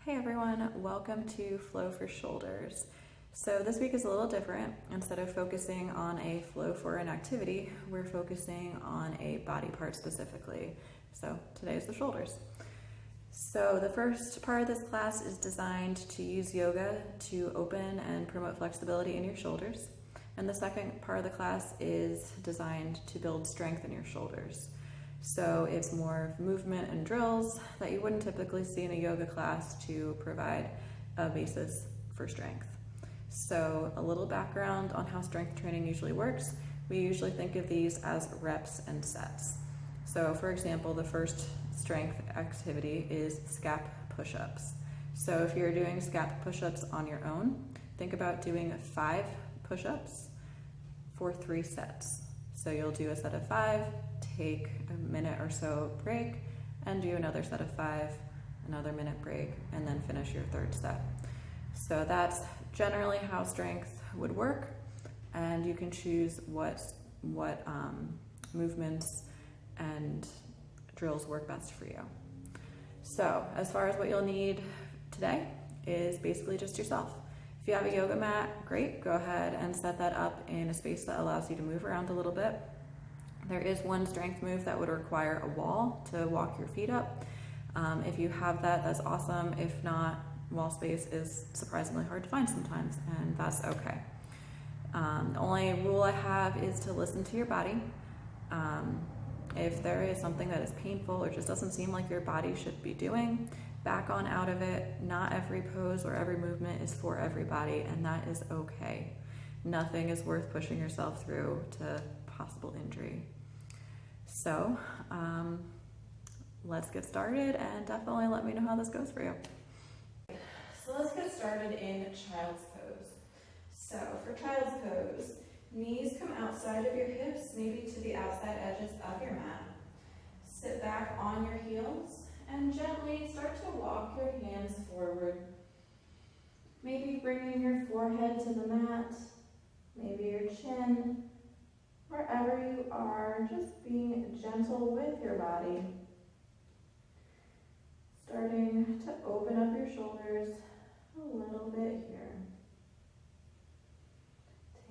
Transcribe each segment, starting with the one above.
Hey everyone, welcome to Flow for Shoulders. So this week is a little different. Instead of focusing on a flow for an activity, we're focusing on a body part specifically. So today is the shoulders. So the first part of this class is designed to use yoga to open and promote flexibility in your shoulders. And the second part of the class is designed to build strength in your shoulders. So it's more movement and drills that you wouldn't typically see in a yoga class to provide a basis for strength. So a little background on how strength training usually works. We usually think of these as reps and sets. So for example, the first strength activity is scap push-ups. So if you're doing scap push-ups on your own, think about doing 5 push-ups for 3 sets. So you'll do a set of 5, take a minute or so break, and do another set of 5, another minute break, and then finish your third set. So that's generally how strength would work, and you can choose what movements and drills work best for you. So as far as what you'll need today is basically just yourself. If you have a yoga mat, great, go ahead and set that up in a space that allows you to move around a little bit. There is one strength move that would require a wall to walk your feet up. If you have that, that's awesome. If not, wall space is surprisingly hard to find sometimes, and that's okay. The only rule I have is to listen to your body. If there is something that is painful or just doesn't seem like your body should be doing, back on out of it. Not every pose or every movement is for everybody, and that is okay. Nothing is worth pushing yourself through to possible injury. So let's get started, and definitely let me know how this goes for you. So let's get started in child's pose. So for child's pose, knees come outside of your hips, maybe to the outside edges of your mat. Sit back on your heels and gently start to walk your hands forward. Maybe bringing your forehead to the mat, maybe your chin. Wherever you are, just being gentle with your body. Starting to open up your shoulders a little bit here.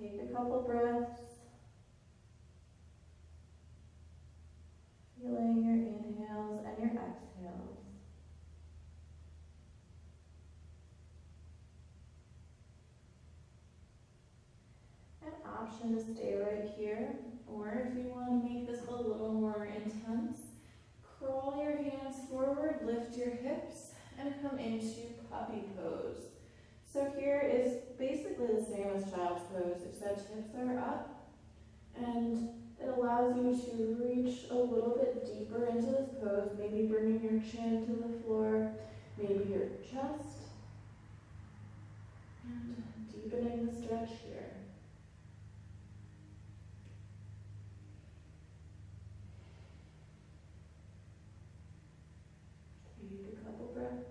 Take a couple breaths. Feeling your inhales and your exhales. An option to stay right here, or if you want to make this a little more intense, crawl your hands forward, lift your hips, and come into puppy pose. So here is basically the same as child's pose, except hips are up, and it allows you to reach a little bit deeper into this pose, maybe bringing your chin to the floor, maybe your chest, and deepening the stretch here. Take a couple breaths.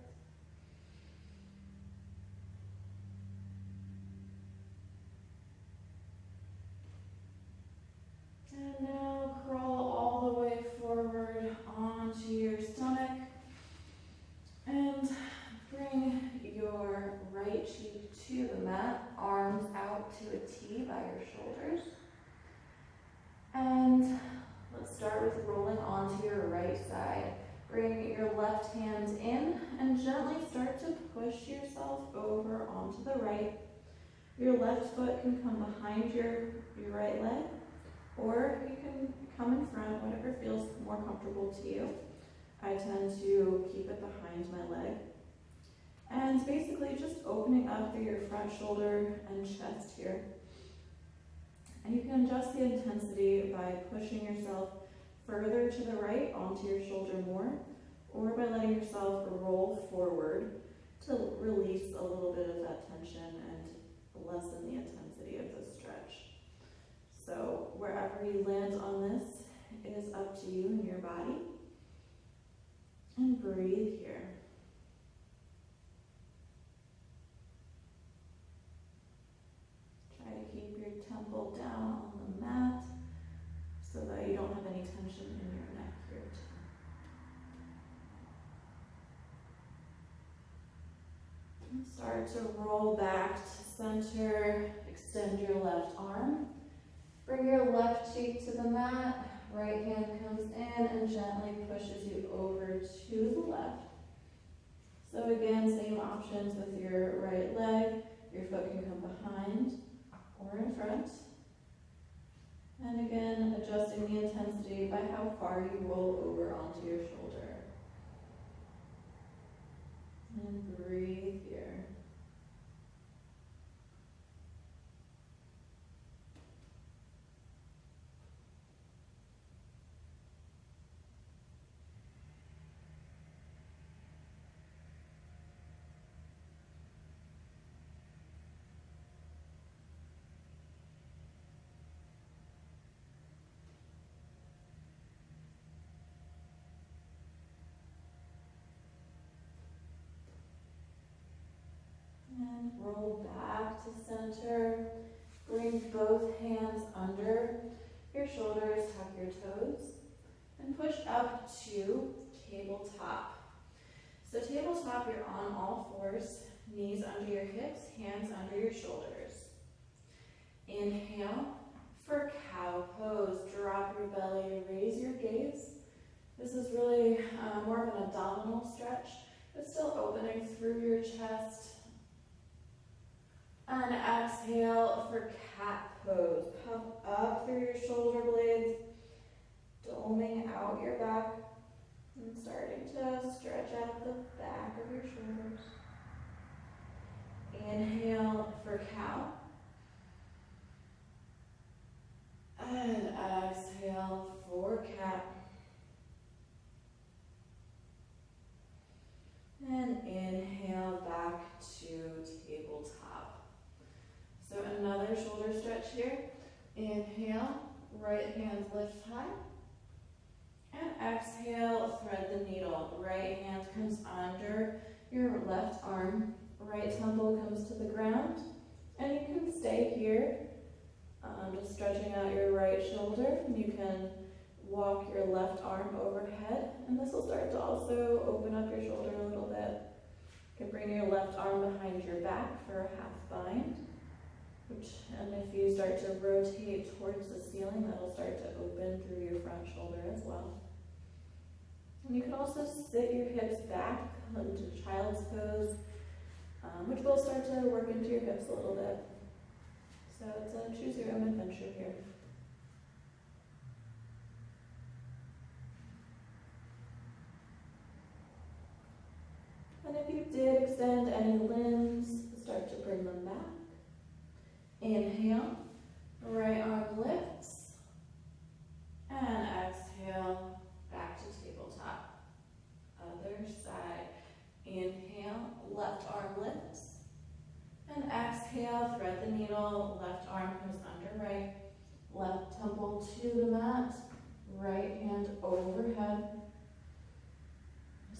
And now crawl all the way forward onto your stomach and bring your right cheek to the mat, arms out to a T by your shoulders. And let's start with rolling onto your right side. Bring your left hand in and gently start to push yourself over onto the right. Your left foot can come behind your right leg, or you can come in front, whatever feels more comfortable to you. I tend to keep it behind my leg. And basically just opening up through your front shoulder and chest here. And you can adjust the intensity by pushing yourself further to the right onto your shoulder more, or by letting yourself roll forward to release a little bit of that tension and lessen the intensity of the stretch. So wherever you land on this is up to you and your body. And breathe here. Try to keep your temple down on the mat so that you don't have any tension in your neck here too. Start to roll back to center, extend your left arm. Bring your left cheek to the mat, right hand comes in and gently pushes you over to the left. So again, same options with your right leg. Your foot can come behind or in front. And again, adjusting the intensity by how far you roll over onto your shoulder. And breathe here. And roll back to center. Bring both hands under your shoulders, tuck your toes, and push up to tabletop. So tabletop, you're on all fours, knees under your hips, hands under your shoulders. Inhale for cow pose. Drop your belly, raise your gaze. This is really more of an abdominal stretch, but still opening through your chest. And exhale for cat pose. Puff up through your shoulder blades, doming out your back, and starting to stretch out the back of your shoulders. Inhale for cow. And exhale for cat. And inhale back to tabletop. So another shoulder stretch here. Inhale, right hand lift high. And exhale, thread the needle. Right hand comes under your left arm. Right temple comes to the ground. And you can stay here, just stretching out your right shoulder. You can walk your left arm overhead. And this will start to also open up your shoulder a little bit. You can bring your left arm behind your back for a half bind. And if you start to rotate towards the ceiling, that'll start to open through your front shoulder as well. And you can also sit your hips back into child's pose, which will start to work into your hips a little bit. So it's a choose your own adventure here. And if you did extend any limbs, start to bring them back. Inhale, right arm lifts, and exhale, back to tabletop. Other side. Inhale, left arm lifts, and exhale, thread the needle, left arm comes under right, left temple to the mat, right hand overhead.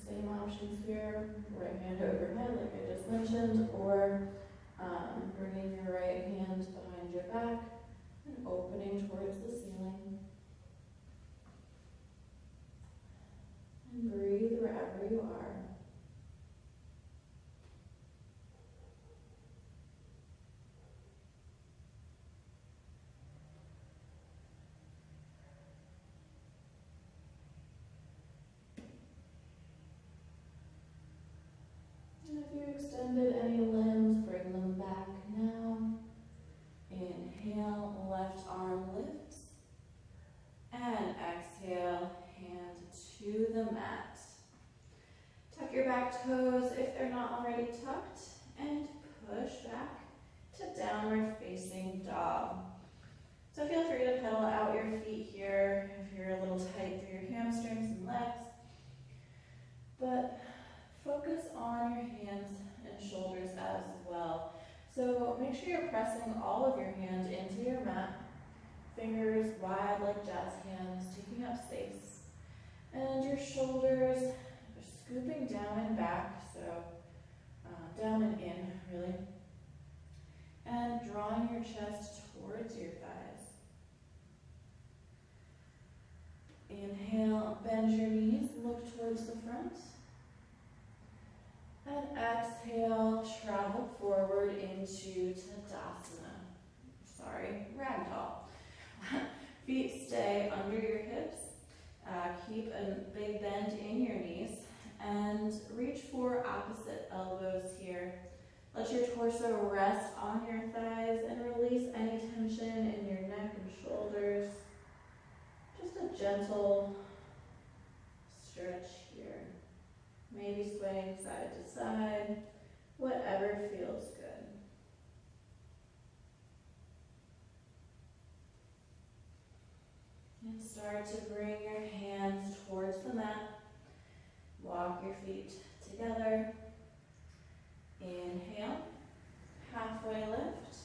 Same options here, right hand overhead like I just mentioned, or bringing your right hand behind your back and opening towards the ceiling. And breathe wherever you are. And if you extended any limbs, bring them back now. Inhale, left arm lifts. And exhale, hand to the mat. Tuck your back toes if they're not already tucked, and push back to downward facing dog. So feel free to pedal out your feet here if you're a little tight through your hamstrings and legs. But focus on your hands and shoulders as well. So make sure you're pressing all of your hands into your mat. Fingers wide like jazz hands, taking up space. And your shoulders are scooping down and back, so down and in, really. And drawing your chest towards your thighs. Inhale, bend your knees, look towards the front. And exhale, into Tadasana. Sorry, Ragdoll. Feet stay under your hips. Keep a big bend in your knees and reach for opposite elbows here. Let your torso rest on your thighs and release any tension in your neck and shoulders. Just a gentle stretch here. Maybe swaying side to side, whatever feels good. And start to bring your hands towards the mat. Walk your feet together. Inhale, halfway lift.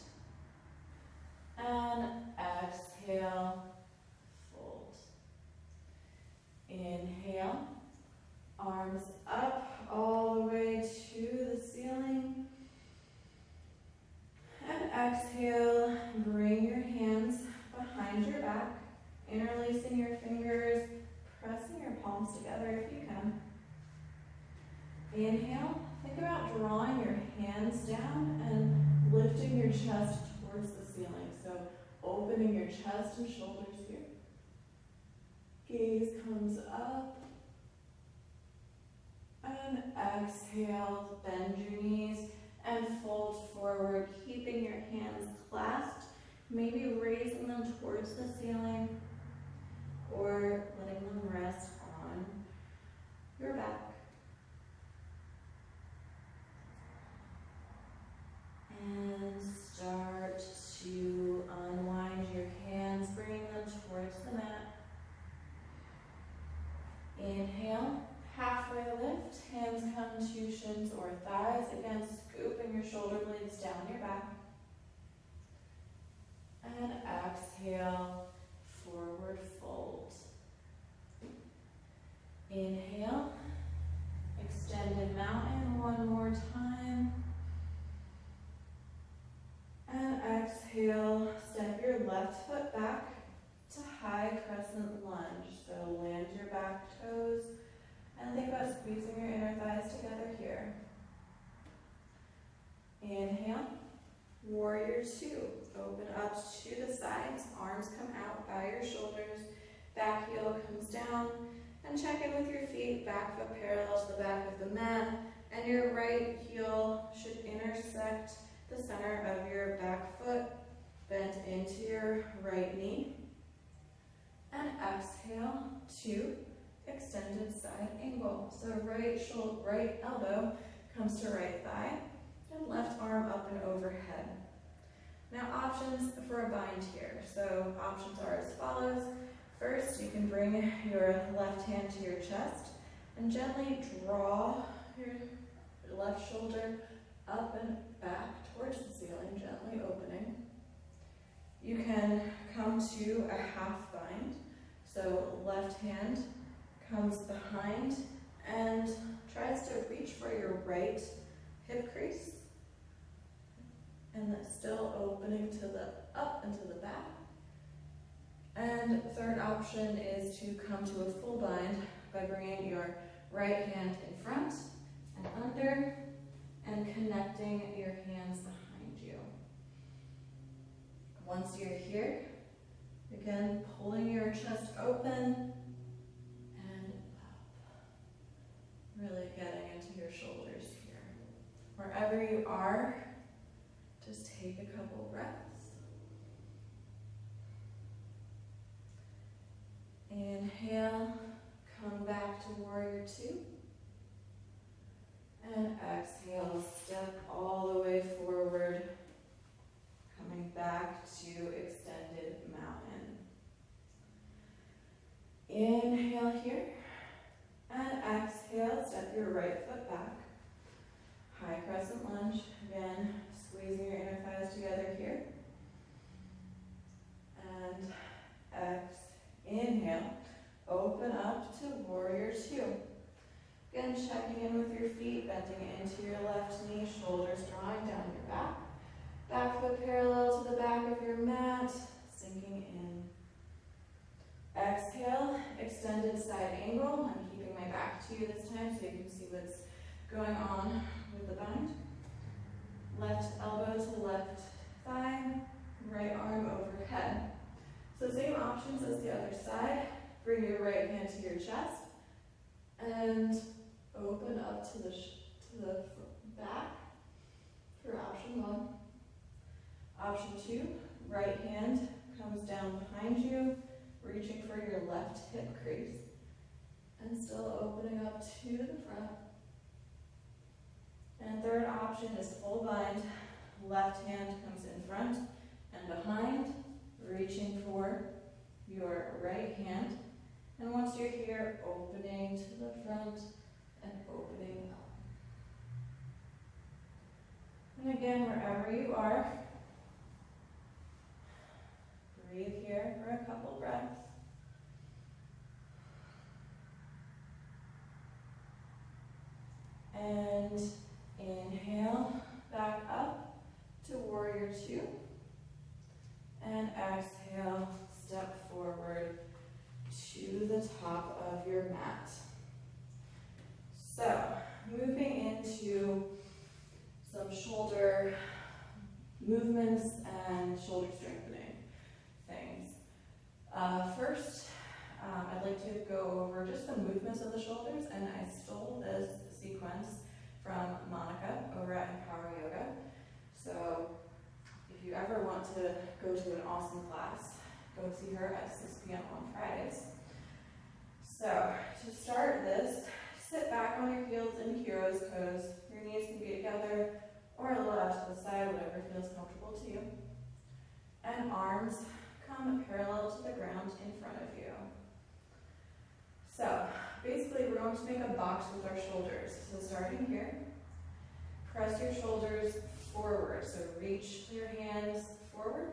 And exhale, fold. Inhale, arms up all the way to the ceiling. And exhale, bring your hands behind your back, interlacing your fingers, pressing your palms together if you can. Inhale, think about drawing your hands down and lifting your chest towards the ceiling. So opening your chest and shoulders here. Gaze comes up. And exhale, bend your knees and fold forward, keeping your hands clasped, maybe raising them towards the ceiling or letting them rest on your back. And start to unwind your hands, bringing them towards the mat. Inhale, halfway lift, hands come to shins or thighs. Again, scooping your shoulder blades down your back. And exhale, forward fold. Inhale, extended mountain one more time. And exhale, step your left foot back to high crescent lunge. So land your back toes and think about squeezing your inner thighs together here. Inhale, warrior two. Open up to the sides, arms come out by your shoulders, back heel comes down, and check in with your feet, back foot parallel to the back of the mat, and your right heel should intersect the center of your back foot, bent into your right knee. And exhale to extended side angle. So right elbow comes to right thigh, and left arm up and overhead. Now options for a bind here. So options are as follows. First, you can bring your left hand to your chest and gently draw your left shoulder up and back towards the ceiling, gently opening. You can come to a half bind. So left hand comes behind and tries to reach for your right hip crease. And that's still opening to the up and to the back. And the third option is to come to a full bind by bringing your right hand in front and under and connecting your hands behind you. Once you're here, again, pulling your chest open and up. Really getting into your shoulders here. Wherever you are, just take a couple breaths. Inhale, come back to warrior two. And exhale, step all the way forward, coming back to extended mountain. Inhale here, and exhale, step your right foot back. High crescent lunge, again, squeezing your inner thighs together here. And inhale, open up to warrior two. Again, checking in with your feet, bending into your left knee, shoulders drawing down your back. Back foot parallel to the back of your mat, sinking in. Exhale, extended side angle. I'm keeping my back to you this time so you can see what's going on with the bind. Left elbow to back for option 1. Option 2, right hand comes down behind you, reaching for your left hip crease, and still opening up to the front. And third option is full bind. Left hand comes in front and behind, reaching for your right hand. And once you're here, opening to the front and opening up. And again, wherever you are, breathe here for a couple breaths. And inhale, back up to warrior 2. And exhale, step forward to the top of your mat. So, moving into some shoulder movements and shoulder strengthening things. First, I'd like to go over just the movements of the shoulders, and I stole this sequence from Monica over at Empower Yoga. So if you ever want to go to an awesome class, go see her at 6 p.m. on Fridays. So to start this, sit back on your heels in hero's pose. Your knees can be together or a little out to the side, whatever feels comfortable to you. And arms come parallel to the ground in front of you. So basically we're going to make a box with our shoulders. So starting here, press your shoulders forward. So reach your hands forward,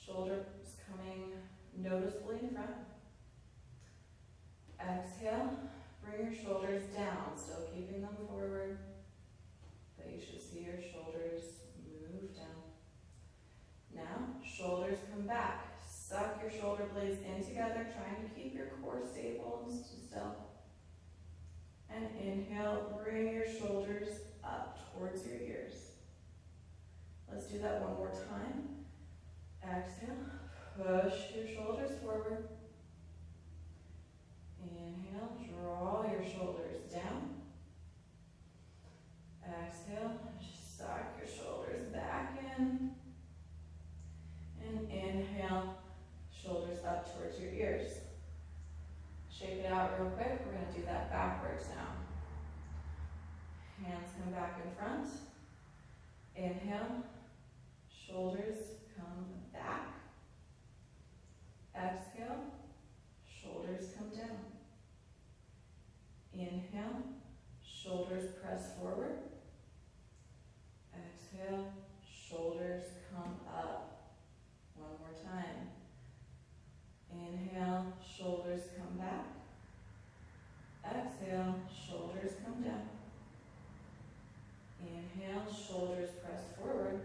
shoulders coming noticeably in front. Exhale, bring your shoulders down, still keeping them forward, but you should see your shoulders move down. Now, shoulders come back. Suck your shoulder blades in together, trying to keep your core stable and still. And inhale, bring your shoulders up towards your ears. Let's do that one more time. Exhale, push your shoulders forward. Inhale, draw your shoulders down. Exhale, suck your shoulders back in. And inhale, shoulders up towards your ears. Shake it out real quick. We're going to do that backwards now. Hands come back in front. Inhale, shoulders come back. Exhale, shoulders come down. Inhale, shoulders press forward. Exhale, shoulders come up. One more time. Inhale, shoulders come back. Exhale, shoulders come down. Inhale, shoulders press forward.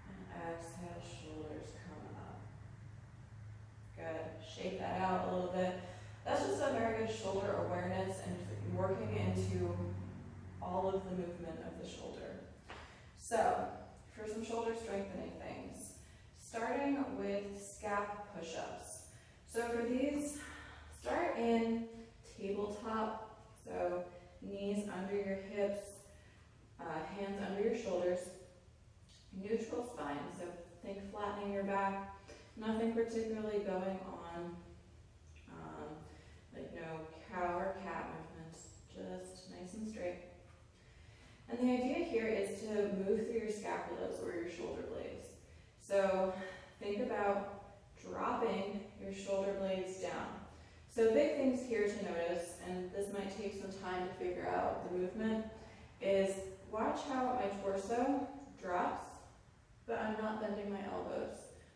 And exhale, shoulders come up. Good. Shake that out a little bit. That's just a very good shoulder awareness and working into all of the movement of the shoulder. So, for some shoulder strengthening things, starting with scap push-ups. So for these, start in tabletop, so knees under your hips, hands under your shoulders, neutral spine, so think flattening your back, nothing particularly going on, like no cow or cat movements, just nice and straight. And the idea here is to move through your scapulas or your shoulder blades. So think about dropping your shoulder blades down. So big things here to notice, and this might take some time to figure out the movement, is watch how my torso drops, but I'm not bending my elbows.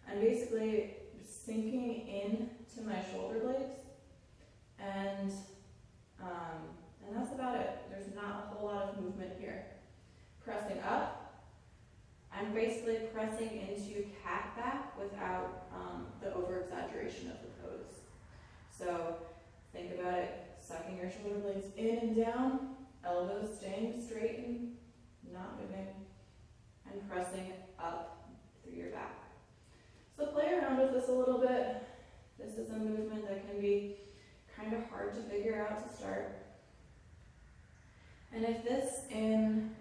I'm basically sinking into my shoulder blades, and that's about it. There's not a whole lot of movement here. Pressing up, I'm basically pressing into cat back without the over-exaggeration of the pose. So think about it, sucking your shoulder blades in and down, elbows staying straight and not moving, and pressing up through your back. So play around with this a little bit. This is a movement that can be kind of hard to figure out to start. And if if this in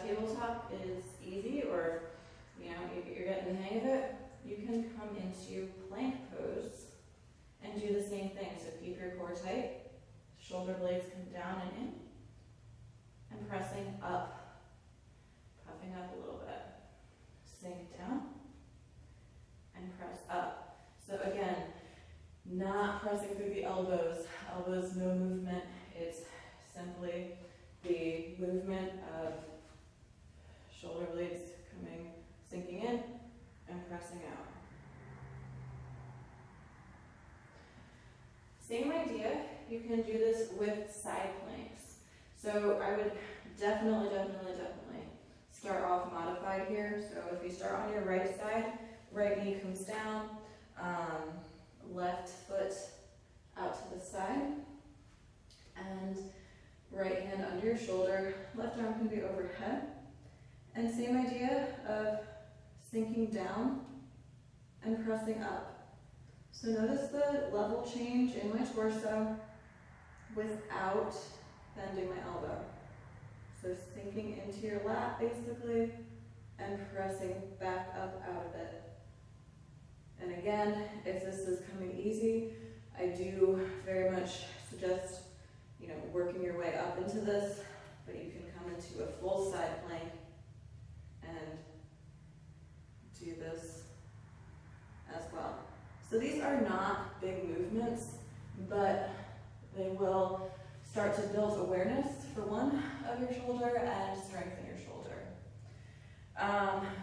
tabletop is easy, or you're getting the hang of it, you can come into plank pose and do the same thing. So keep your core tight, shoulder blades come down and in, and pressing up, puffing up a little bit. Sink down and press up. So again, not pressing through the elbows. Elbows, no movement. It's simply the movement of shoulder blades sinking in and pressing out. Same idea, you can do this with side planks. So I would definitely start off modified here. So if you start on your right side, right knee comes down, left foot out to the side, and right hand under your shoulder, left arm can be overhead. And same idea of sinking down and pressing up. So notice the level change in my torso without bending my elbow. So sinking into your lap basically and pressing back up out of it. And again, if this is coming easy, I do very much suggest, working your way up into this, but you can come into a full side plank and do this as well. So these are not big movements, but they will start to build awareness for one of your shoulder and strengthen your shoulder.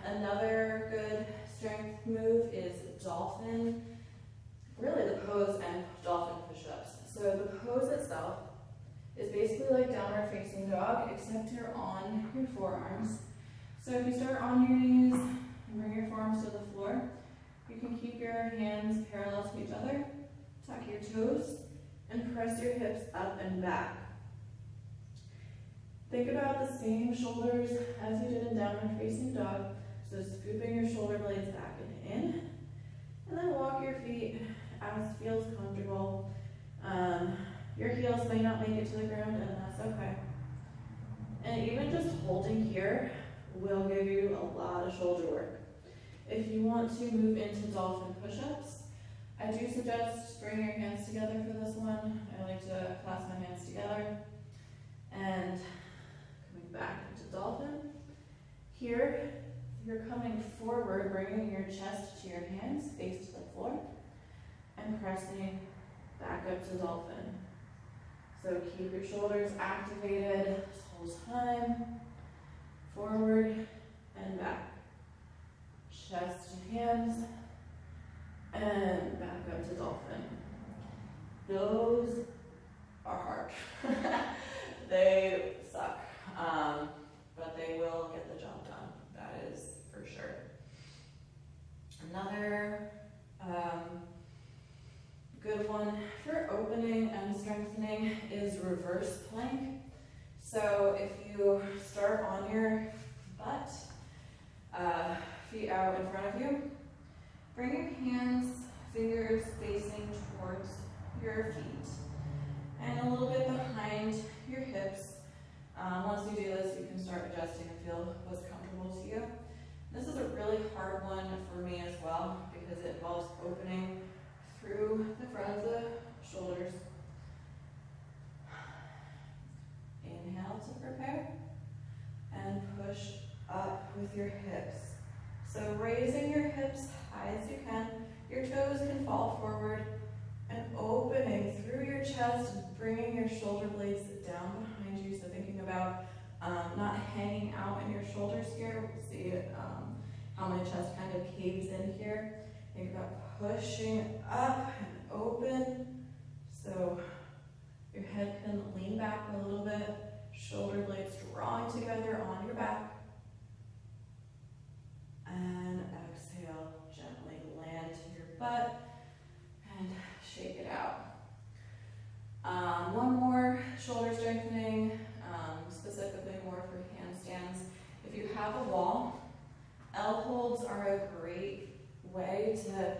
Another good strength move is dolphin, really the pose and dolphin push-ups. So the pose itself is basically like downward facing dog, except you're on your forearms. So if you start on your knees and bring your forearms to the floor, you can keep your hands parallel to each other, tuck your toes, and press your hips up and back. Think about the same shoulders as you did in downward facing dog. So scooping your shoulder blades back and in, and then walk your feet as feels comfortable. Your heels may not make it to the ground, and that's okay. And even just holding here will give you a lot of shoulder work. If you want to move into dolphin push-ups, I do suggest bringing your hands together for this one. I like to clasp my hands together and coming back into dolphin. Here, you're coming forward, bringing your chest to your hands, face to the floor, and pressing back up to dolphin. So keep your shoulders activated this whole time. Forward and back. Chest to hands, and back up to dolphin. Those are hard. They suck, but they will get the job done. That is for sure. Another good one for opening and strengthening is reverse plank. So if you start on your butt, feet out in front of you, bring your hands, fingers facing towards your feet and a little bit behind your hips. Once you do this, you can start adjusting and feel what's comfortable to you. This is a really hard one for me as well because it involves opening through the front of the shoulders. Inhale to prepare and push up with your hips. So raising your hips high as you can, your toes can fall forward and opening through your chest, bringing your shoulder blades down behind you. So thinking about not hanging out in your shoulders here. We'll see how my chest kind of caves in here. Think about pushing up and open. So your head can lean back a little bit, shoulder blades drawing together on your back. And exhale, gently land to your butt and shake it out. One more shoulder strengthening, specifically more for handstands. If you have a wall, L holds are a great way to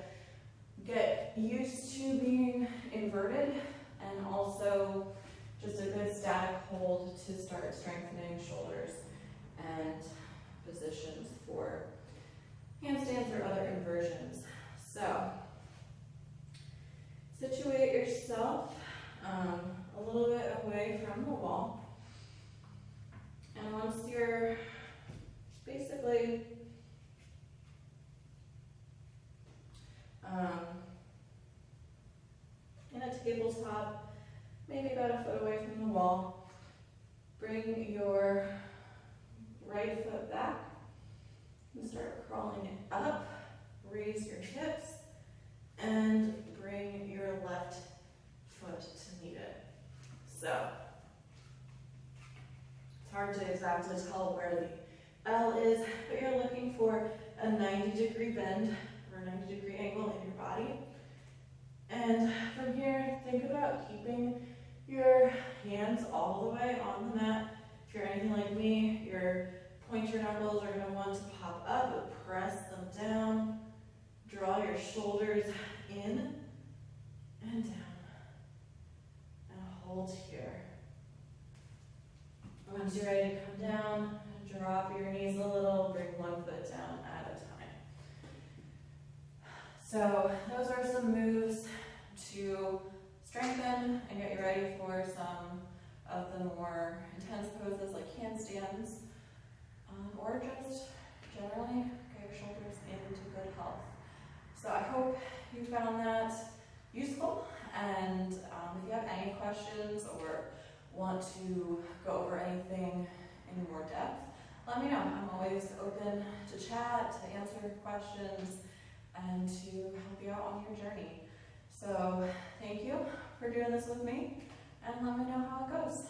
get used to being inverted and also just a good static hold to start strengthening shoulders and positions for handstands or other inversions. So, situate yourself a little bit away from the wall. And once you're basically in a tabletop, maybe about a foot away from the wall, bring your right foot back and start crawling it up. Raise your hips and bring your left foot to meet it. So, it's hard to exactly tell where the L is, but you're looking for a 90-degree bend or a 90-degree angle in your body. And from here, think about keeping your hands all the way on the mat. If you're anything like me, your pointer knuckles are going to want to pop up, but press them down. Draw your shoulders in and down. And hold here. Once you're ready to come down, drop your knees a little, bring one foot down at a time. So those are some moves to strengthen and get you ready for some of the more intense poses like handstands, or just generally get your shoulders into good health. So I hope you found that useful, and if you have any questions or want to go over anything in more depth, let me know. I'm always open to chat, to answer questions, and to help you out on your journey. So thank you for doing this with me, and let me know how it goes.